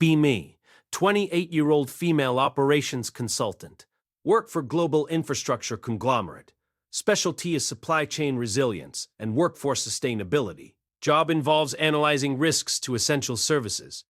Be me, 28-year-old female operations consultant. Work for global infrastructure conglomerate. Specialty is supply chain resilience and workforce sustainability. Job involves analyzing risks to essential services.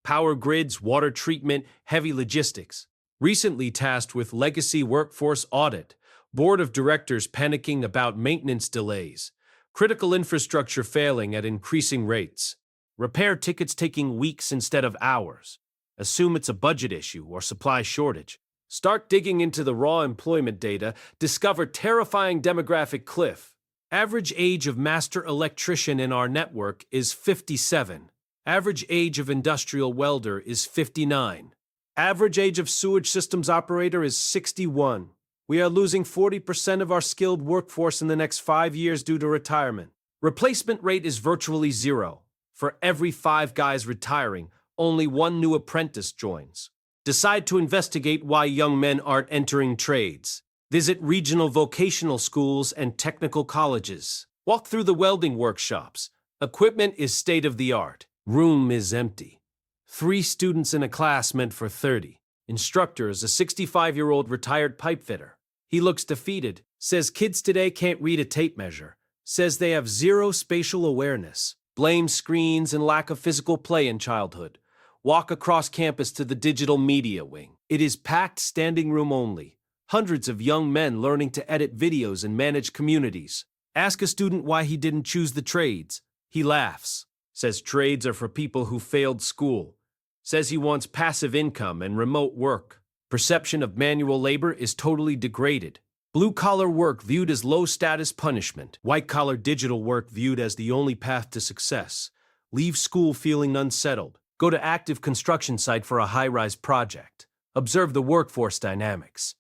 Power grids, water treatment, heavy logistics. Recently tasked with legacy workforce audit. Board of directors panicking about maintenance delays. Critical infrastructure failing at increasing rates. Repair tickets taking weeks instead of hours. Assume it's a budget issue or supply shortage. Start digging into the raw employment data, discover terrifying demographic cliff. Average age of master electrician in our network is 57. Average age of industrial welder is 59. Average age of sewage systems operator is 61. We are losing 40% of our skilled workforce in the next 5 years due to retirement. Replacement rate is virtually zero. For every 5 guys retiring, only 1 new apprentice joins. Decide to investigate why young men aren't entering trades. Visit regional vocational schools and technical colleges. Walk through the welding workshops. Equipment is state-of-the-art. Room is empty. 3 students in a class meant for 30. Instructor is a 65-year-old retired pipe fitter. He looks defeated, says kids today can't read a tape measure, says they have zero spatial awareness, blames screens and lack of physical play in childhood. Walk across campus to the digital media wing. It is packed standing room only. Hundreds of young men learning to edit videos and manage communities. Ask a student why he didn't choose the trades. He laughs, says trades are for people who failed school. Says he wants passive income and remote work. Perception of manual labor is totally degraded. Blue-collar work viewed as low-status punishment. White-collar digital work viewed as the only path to success. Leave school feeling unsettled. Go to active construction site for a high-rise project. Observe the workforce dynamics.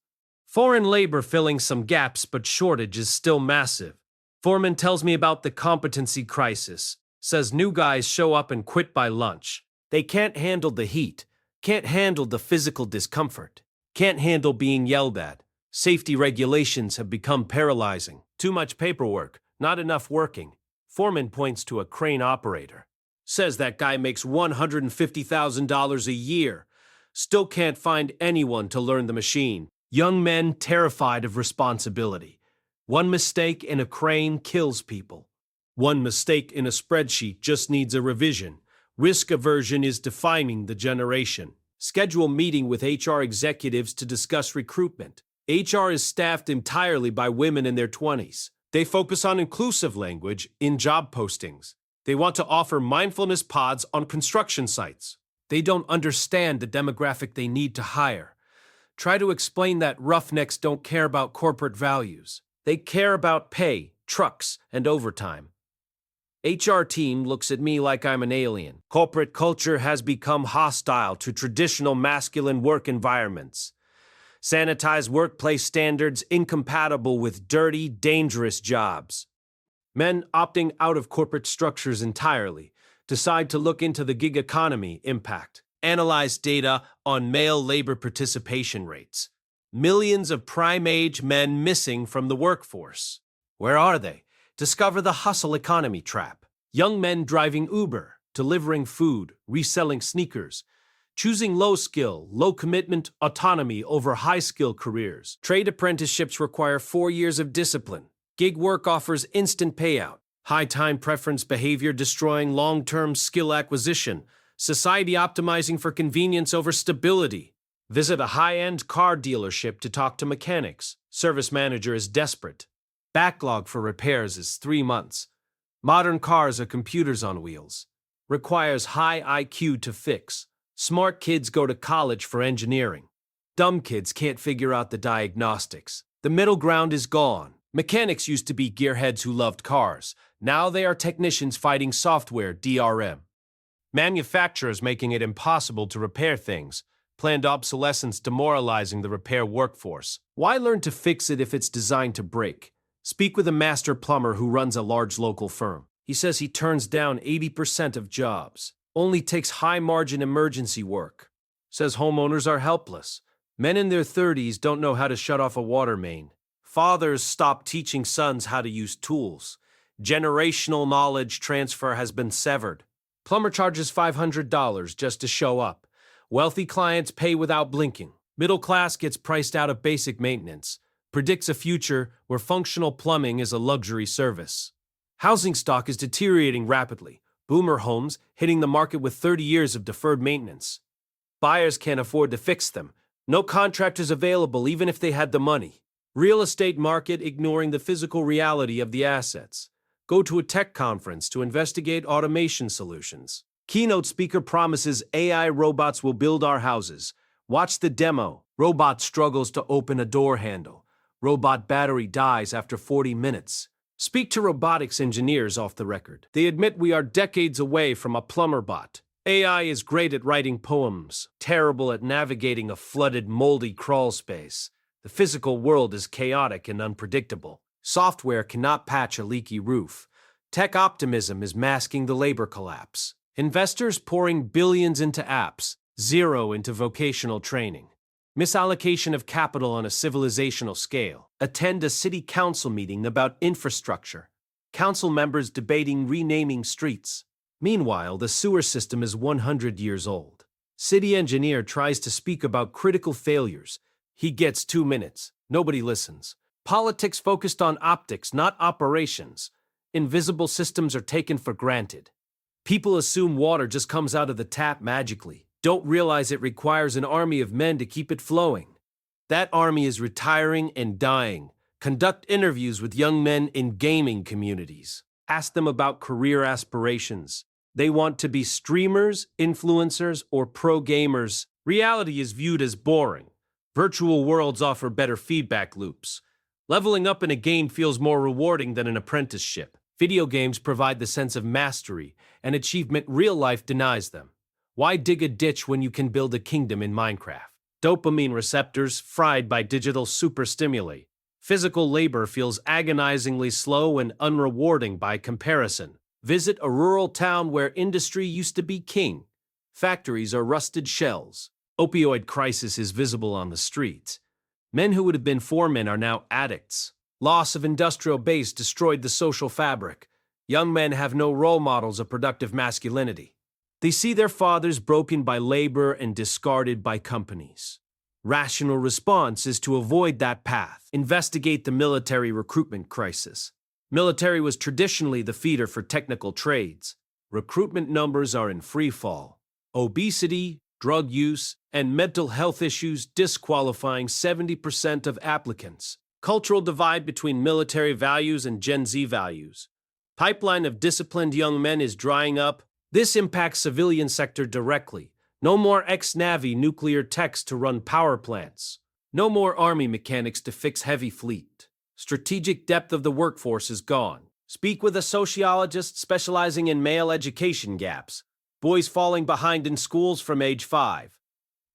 Foreign labor filling some gaps, but shortage is still massive. Foreman tells me about the competency crisis. Says new guys show up and quit by lunch. They can't handle the heat. Can't handle the physical discomfort. Can't handle being yelled at. Safety regulations have become paralyzing. Too much paperwork, not enough working. Foreman points to a crane operator. Says that guy makes $150,000 a year. Still can't find anyone to learn the machine. Young men terrified of responsibility. One mistake in a crane kills people. One mistake in a spreadsheet just needs a revision. Risk aversion is defining the generation. Schedule meeting with HR executives to discuss recruitment. HR is staffed entirely by women in their 20s. They focus on inclusive language in job postings. They want to offer mindfulness pods on construction sites. They don't understand the demographic they need to hire. Try to explain that roughnecks don't care about corporate values. They care about pay, trucks, and overtime. HR team looks at me like I'm an alien. Corporate culture has become hostile to traditional masculine work environments. Sanitized workplace standards incompatible with dirty, dangerous jobs. Men opting out of corporate structures entirely decide to look into the gig economy impact. Analyze data on male labor participation rates. Millions of prime-age men missing from the workforce. Where are they? Discover the hustle economy trap. Young men driving Uber, delivering food, reselling sneakers, choosing low-skill, low-commitment autonomy over high-skill careers. Trade apprenticeships require 4 years of discipline. Gig work offers instant payout. High time preference behavior destroying long-term skill acquisition. Society optimizing for convenience over stability. Visit a high-end car dealership to talk to mechanics. Service manager is desperate. Backlog for repairs is 3 months. Modern cars are computers on wheels. Requires high IQ to fix. Smart kids go to college for engineering. Dumb kids can't figure out the diagnostics. The middle ground is gone. Mechanics used to be gearheads who loved cars. Now they are technicians fighting software DRM. Manufacturers making it impossible to repair things. Planned obsolescence demoralizing the repair workforce. Why learn to fix it if it's designed to break? Speak with a master plumber who runs a large local firm. He says he turns down 80% of jobs. Only takes high-margin emergency work. Says homeowners are helpless. Men in their 30s don't know how to shut off a water main. Fathers stop teaching sons how to use tools. Generational knowledge transfer has been severed. Plumber charges $500 just to show up. Wealthy clients pay without blinking. Middle class gets priced out of basic maintenance. Predicts a future where functional plumbing is a luxury service. Housing stock is deteriorating rapidly. Boomer homes hitting the market with 30 years of deferred maintenance. Buyers can't afford to fix them. No contractors available even if they had the money. Real estate market ignoring the physical reality of the assets. Go to a tech conference to investigate automation solutions. Keynote speaker promises AI robots will build our houses. Watch the demo. Robot struggles to open a door handle. Robot battery dies after 40 minutes. Speak to robotics engineers off the record. They admit we are decades away from a plumber bot. AI is great at writing poems, terrible at navigating a flooded, moldy crawl space. The physical world is chaotic and unpredictable. Software cannot patch a leaky roof. Tech optimism is masking the labor collapse. Investors pouring billions into apps, zero into vocational training. Misallocation of capital on a civilizational scale. Attend a city council meeting about infrastructure. Council members debating renaming streets. Meanwhile, the sewer system is 100 years old. City engineer tries to speak about critical failures. He gets 2 minutes. Nobody listens. Politics focused on optics, not operations. Invisible systems are taken for granted. People assume water just comes out of the tap magically. Don't realize it requires an army of men to keep it flowing. That army is retiring and dying. Conduct interviews with young men in gaming communities. Ask them about career aspirations. They want to be streamers, influencers, or pro gamers. Reality is viewed as boring. Virtual worlds offer better feedback loops. Leveling up in a game feels more rewarding than an apprenticeship. Video games provide the sense of mastery, and achievement real life denies them. Why dig a ditch when you can build a kingdom in Minecraft? Dopamine receptors fried by digital superstimuli. Physical labor feels agonizingly slow and unrewarding by comparison. Visit a rural town where industry used to be king. Factories are rusted shells. Opioid crisis is visible on the streets. Men who would have been foremen are now addicts. Loss of industrial base destroyed the social fabric. Young men have no role models of productive masculinity. They see their fathers broken by labor and discarded by companies. Rational response is to avoid that path. Investigate the military recruitment crisis. Military was traditionally the feeder for technical trades. Recruitment numbers are in free fall. Obesity, drug use, and mental health issues disqualifying 70% of applicants. Cultural divide between military values and Gen Z values. Pipeline of disciplined young men is drying up. This impacts civilian sector directly. No more ex-Navy nuclear techs to run power plants. No more Army mechanics to fix heavy fleet. Strategic depth of the workforce is gone. Speak with a sociologist specializing in male education gaps. Boys falling behind in schools from age 5.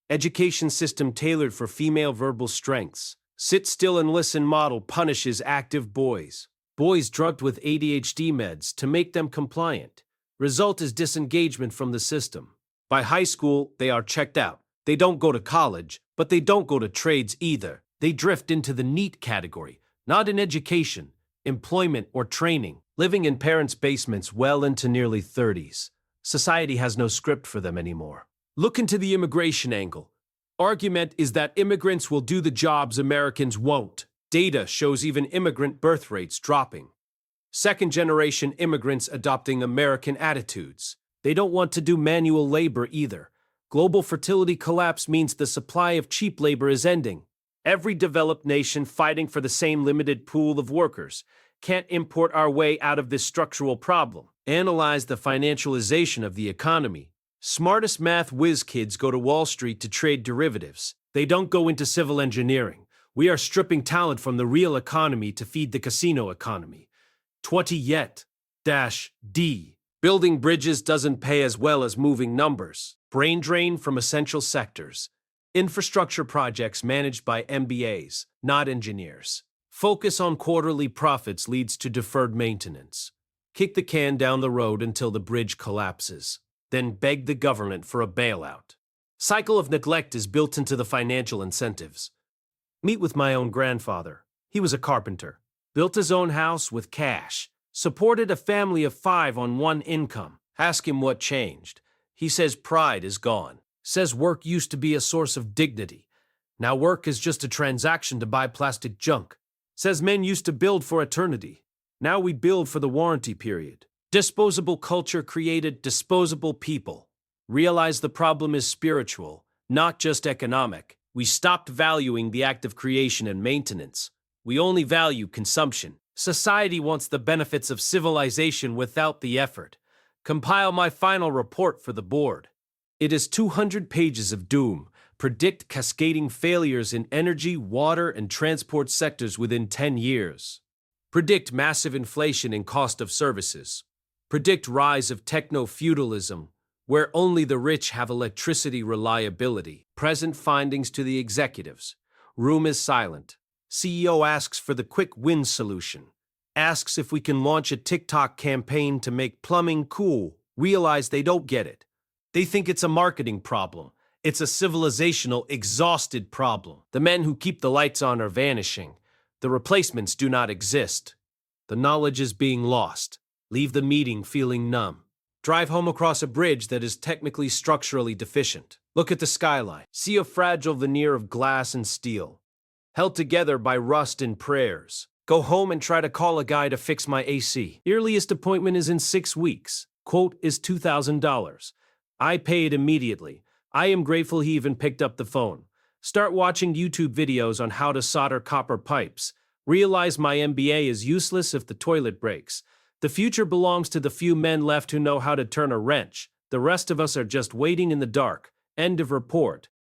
Education system tailored for female verbal strengths. Sit still and listen model punishes active boys. Boys drugged with ADHD meds to make them compliant. Result is disengagement from the system. By high school, they are checked out. They don't go to college, but they don't go to trades either. They drift into the NEET category, not in education, employment, or training, living in parents' basements well into nearly 30s. Society has no script for them anymore. Look into the immigration angle. Argument is that immigrants will do the jobs Americans won't. Data shows even immigrant birth rates dropping. Second-generation immigrants adopting American attitudes. They don't want to do manual labor either. Global fertility collapse means the supply of cheap labor is ending. Every developed nation fighting for the same limited pool of workers. Can't import our way out of this structural problem. Analyze the financialization of the economy. Smartest math whiz kids go to Wall Street to trade derivatives. They don't go into civil engineering. We are stripping talent from the real economy to feed the casino economy. 20 yet. -D. Building bridges doesn't pay as well as moving numbers. Brain drain from essential sectors. Infrastructure projects managed by MBAs, not engineers. Focus on quarterly profits leads to deferred maintenance. Kick the can down the road until the bridge collapses. Then beg the government for a bailout. Cycle of neglect is built into the financial incentives. Meet with my own grandfather. He was a carpenter. Built his own house with cash. Supported a family of 5 on one income. Ask him what changed. He says pride is gone. Says work used to be a source of dignity. Now work is just a transaction to buy plastic junk. Says men used to build for eternity. Now we build for the warranty period. Disposable culture created disposable people. Realize the problem is spiritual, not just economic. We stopped valuing the act of creation and maintenance. We only value consumption. Society wants the benefits of civilization without the effort. Compile my final report for the board. It is 200 pages of doom. Predict cascading failures in energy, water, and transport sectors within 10 years. Predict massive inflation in cost of services. Predict rise of techno-feudalism, where only the rich have electricity reliability. Present findings to the executives. Room is silent. CEO asks for the quick win solution. Asks if we can launch a TikTok campaign to make plumbing cool. Realize they don't get it. They think it's a marketing problem. It's a civilizational, exhausted problem. The men who keep the lights on are vanishing. The replacements do not exist. The knowledge is being lost. Leave the meeting feeling numb. Drive home across a bridge that is technically structurally deficient. Look at the skyline. See a fragile veneer of glass and steel, held together by rust and prayers. Go home and try to call a guy to fix my AC. Earliest appointment is in 6 weeks. Quote is $2,000. I paid immediately. I am grateful he even picked up the phone. Start watching YouTube videos on how to solder copper pipes. Realize my MBA is useless if the toilet breaks. The future belongs to the few men left who know how to turn a wrench. The rest of us are just waiting in the dark. End of report.